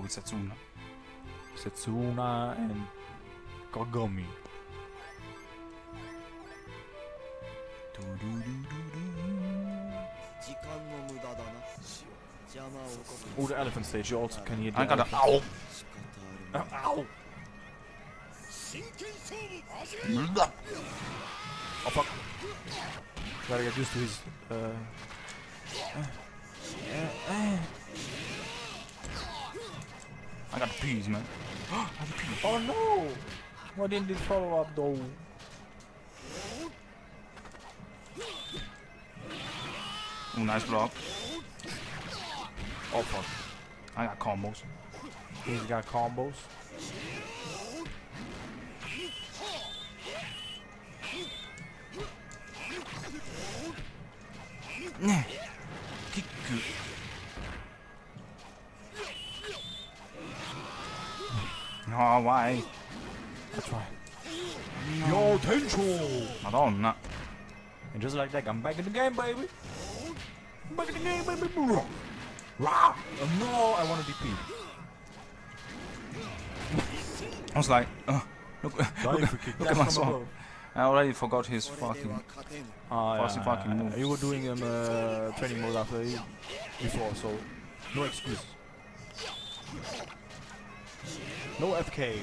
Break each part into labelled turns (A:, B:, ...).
A: with Setsuna.
B: Setsuna and Kagami. Oh, the elephant stage. You also can hear the
A: I got an
B: elephant.
A: ow!
B: Ow!
A: Blah.
B: Oh fuck. Gotta get used to his
A: I got peas, man. I have a pea.
B: Oh no! Why didn't it follow up though?
A: Ooh, nice block.
B: Oh fuck.
A: I got combos.
B: He's got combos.
A: Nah. Kick. Oh, why?
B: That's right.
A: No.
B: Yo, Tencho!
A: Madonna.
B: And just like that, I'm back in the game, baby. I'm back in the game, baby. Rah! Oh, no, I want to DP.
A: I was like, look at my song. I already forgot his fucking fucking move.
B: You were doing training mode after before, so no excuse. No FK.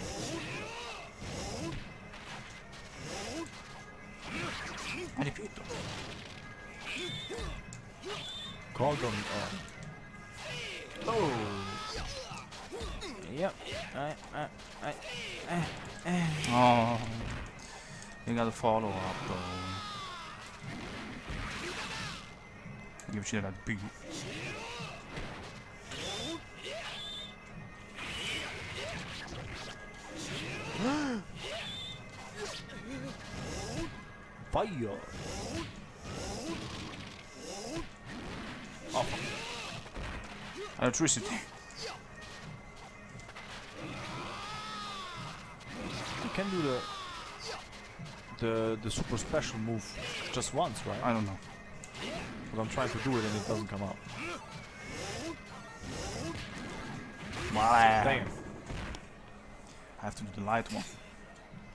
A: I repeat.
B: Call them. Oh. Yep.
A: Oh, you gotta follow up though. Give shit that beat.
B: Fire. Oh.
A: Electricity.
B: You can do the super special move just once, right?
A: I don't know.
B: But I'm trying to do it and it doesn't come out. Damn.
A: I have to do the light one.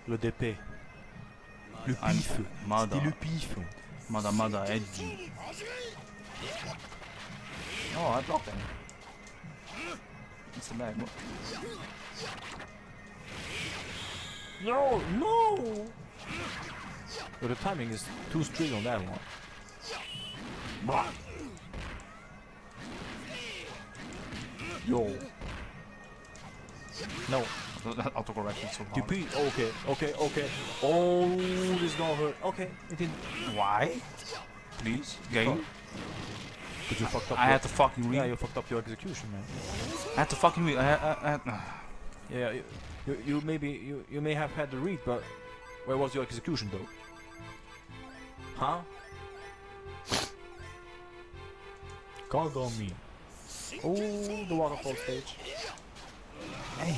B: Le DP. Le
A: I'm
B: pif.
A: Mada.
B: C'était le pif.
A: Mada edgy. Oh, I blocked him. It's a lag.
B: No, no! But the timing is too straight on that one. Yo. No.
A: That autocorrected so hard.
B: DP. Okay. Oh, this is gonna hurt. Okay, it didn't.
A: Why? Please, game.
B: But you fucked up.
A: I had to fucking read.
B: Yeah, you fucked up your execution, man.
A: I had to fucking read.
B: Yeah, you may have had the read, but where was your execution though? Huh? Can't go on me. Oh, the waterfall stage. Hey.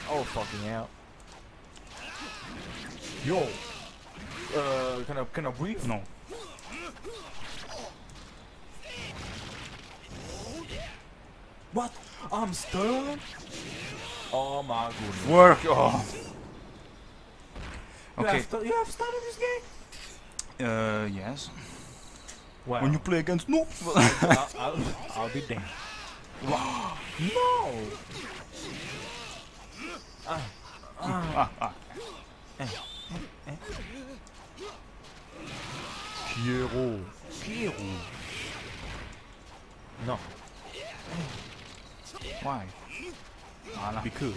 B: Oh fucking hell. Yo. Can I breathe?
A: No.
B: What? I'm stunned? Oh my goodness.
A: Work. Oh. Okay.
B: You have started this game?
A: Yes.
B: Wow.
A: When you play against noobs.
B: I'll be damned. Wow. No. Kiero. No.
A: Why?
B: Because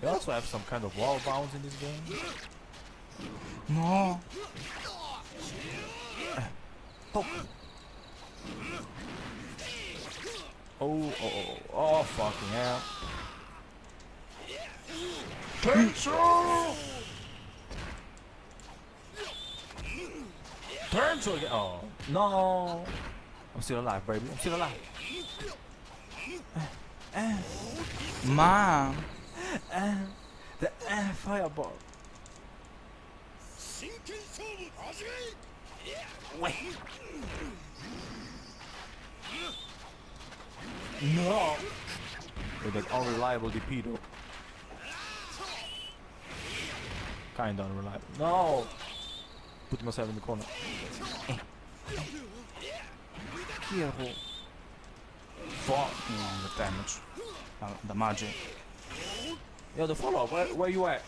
B: we also have some kind of wall bounce in this game.
A: No.
B: Poke. Oh, fucking hell. Turn again. Oh, no. I'm still alive, baby. I'm still alive.
A: Mom.
B: The fireball. Wait. No! With that unreliable DP though. Kinda unreliable. No! Put myself in the corner. Kiro. Fuck.
A: The damage. The magic.
B: Yo, the follow-up, where you at?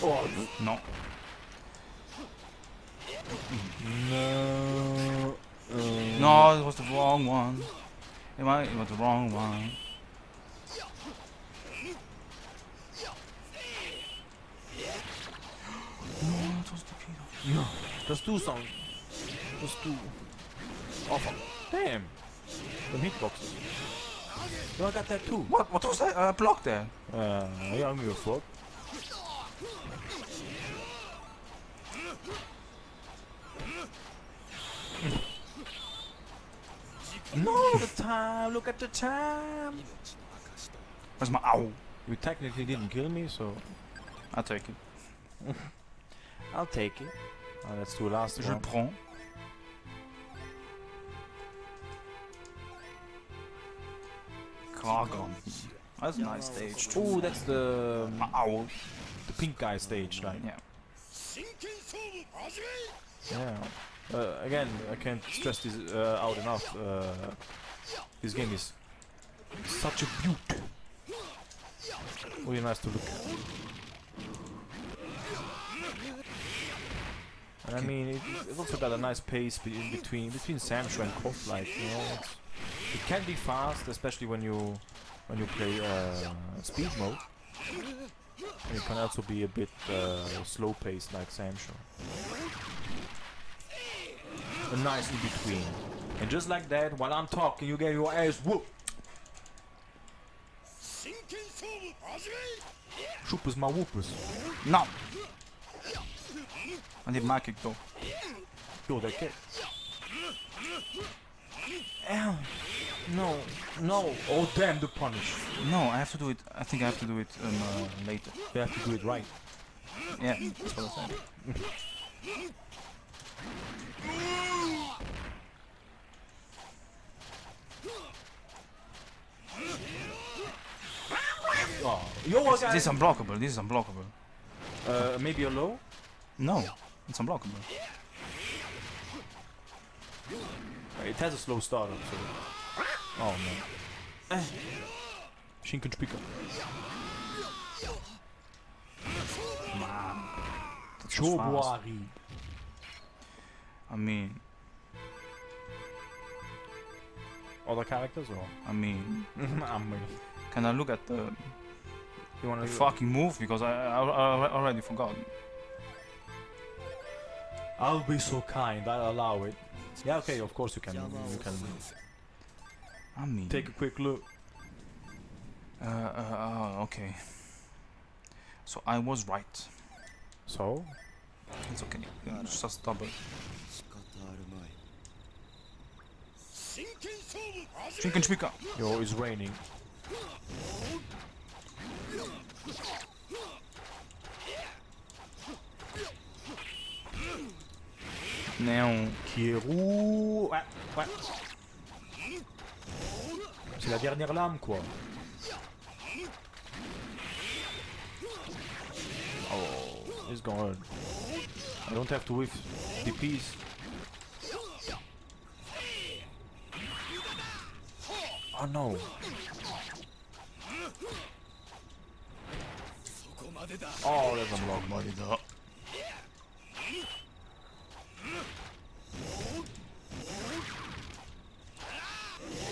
B: Oh,
A: No.
B: no.
A: No, it was the wrong one. It was the wrong one. No, it was the Peter.
B: No. Just do something. Just do. Awful. Damn. Them hitboxes. No, I got that too.
A: What was that block there?
B: Yeah, I don't give a fuck. No, the time. Look at the time.
A: Where's my ow?
B: You technically didn't kill me, so
A: I'll take it.
B: I'll take it. Let's do the last
A: Je
B: one.
A: prends. Kragon. That's a nice stage too.
B: Oh, that's the
A: Ow.
B: pink guy stage, right?
A: Yeah.
B: Yeah. Again, I can't stress this out enough. This game is such a beaut. Really nice to look at. And I mean, it also got a nice pace between Samsho and Kof. Like, you know, it can be fast, especially when you play speed mode. And it can also be a bit slow paced like Samsho. A nice in between. And just like that, while I'm talking, you get your ass whooped. Shoopers my whoopers.
A: No. I need my kick though.
B: Yo, that kick. Ow. No, no. Oh damn, the punish.
A: No, I have to do it. I think I have to do it later.
B: You have to do it right.
A: Yeah, that's what I said.
B: Oh, yo,
A: This is unblockable. This is unblockable.
B: maybe a low?
A: No, it's unblockable.
B: It has a slow startup, so. Oh no. Shinken speaker.
A: Man, that's just fast.
B: Chobuari.
A: I mean,
B: Other characters or?
A: I mean,
B: I mean.
A: can I look at the
B: You wanna
A: fucking move because I already forgot.
B: I'll be so kind, I'll allow it. Yeah, okay, of course you can. You can
A: I mean,
B: take a quick look.
A: okay. So I was right.
B: So?
A: It's okay. It's just double. Shinken speaker.
B: Yo, it's raining.
A: Now.
B: Kirou. Ouais, ouais. C'est la dernière lame, quoi. Oh, he's gone. I don't have to whiff DPs. Oh no. Oh, that's unlocked, buddy.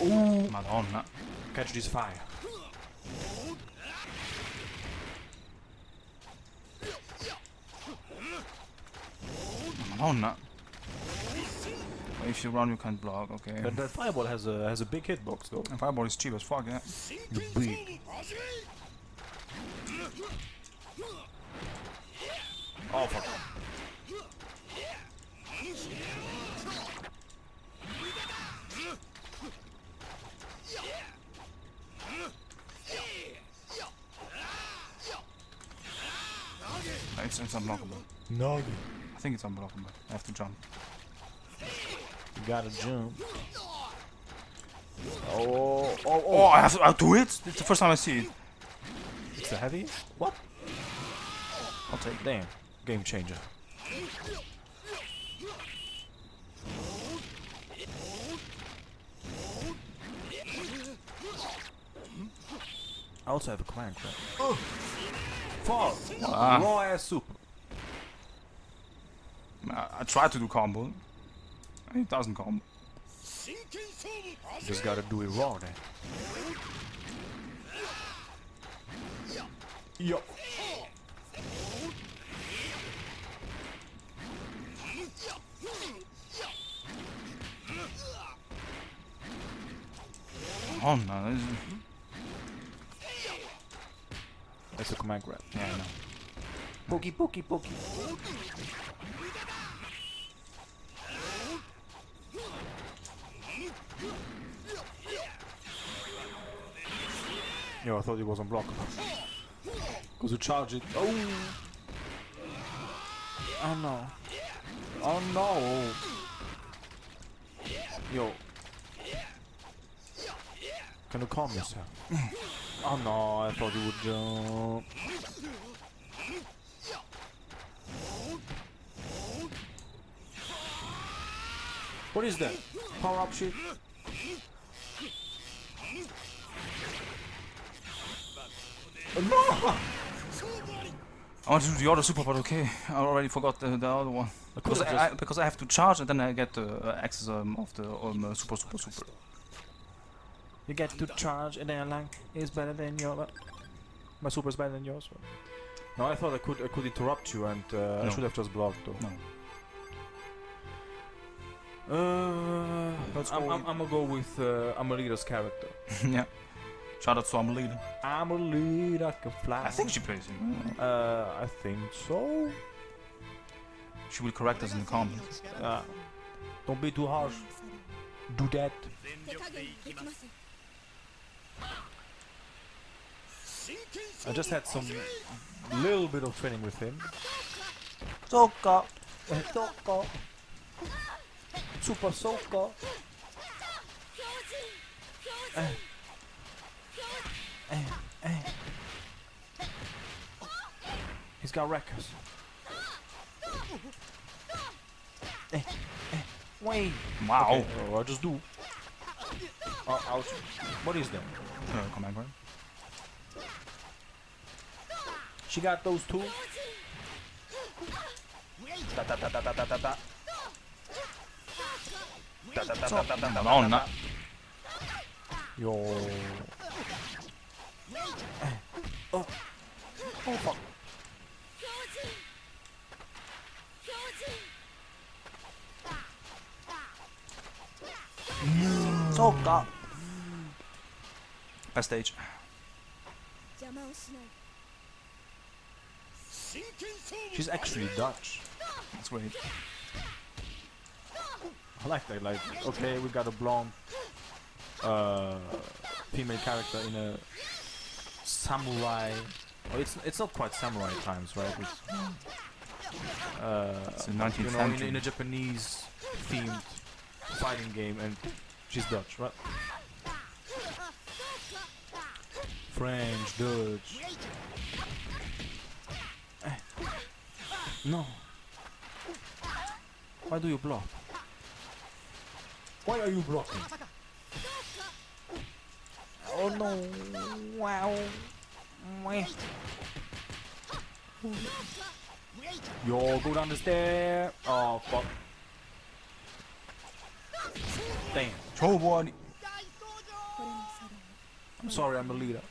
A: Ooh, Madonna.
B: Catch this fire.
A: Madonna. If you run, you can't block. Okay.
B: But that fireball has a big hitbox though.
A: And fireball is cheap as fuck, yeah.
B: The big. Oh fuck.
A: It's unblockable.
B: No.
A: I think it's unblockable. I have to jump.
B: You gotta jump.
A: Oh! I have to do it. It's the first time I see it.
B: It's a heavy. What?
A: I'll take.
B: Damn. Game changer. I also have a command grab. Oh! Fall! Raw ass soup.
A: I tried to do combo. And it doesn't combo.
B: Just gotta do it raw then. Yo.
A: Oh no, this is...
B: That's a command grab.
A: Yeah, I know.
B: Pokey, pokey, pokey. Yo, I thought it was unblockable. Cause you charge it. Oh! Oh no. Oh no! Yo. Can you calm yourself? Oh no, I thought you would jump. What is that? Power up shit? No!
A: I want to do the other super, but okay. I already forgot the other one. Because I have to charge and then I get the access of the super.
B: You get to charge and then like is better than your my super is better than yours. No, I thought I could interrupt you and
A: No.
B: I should have just blocked though.
A: No.
B: I'm gonna go with Amelita's character.
A: Yeah. Shout out to Amelita.
B: Amelita can fly.
A: I think she plays him.
B: I think so.
A: She will correct us in the comments.
B: Don't be too harsh. Do that. I just had some little bit of training with him. Soka, Soka, Super Soka. He's got records. Wait.
A: Wow.
B: Okay, I just do. Oh, ouch. What is that?
A: Command grab.
B: She got those two. Da da da da da da da da. Da da da da da da da.
A: No, no.
B: Yo. Oh. Oh fuck. Soka.
A: Best stage.
B: She's actually Dutch.
A: That's great.
B: I like that. Like, okay, we got a blonde female character in a samurai. Oh, it's not quite samurai times, right?
A: It's in 19th
B: you know,
A: century.
B: in a Japanese themed fighting game, and she's Dutch, right? French, Dutch. No. Why do you block? Why are you blocking? Oh no! Wow! Yo, go down the stair! Oh fuck! Damn!
A: Chobani.
B: I'm sorry, I'm a leader.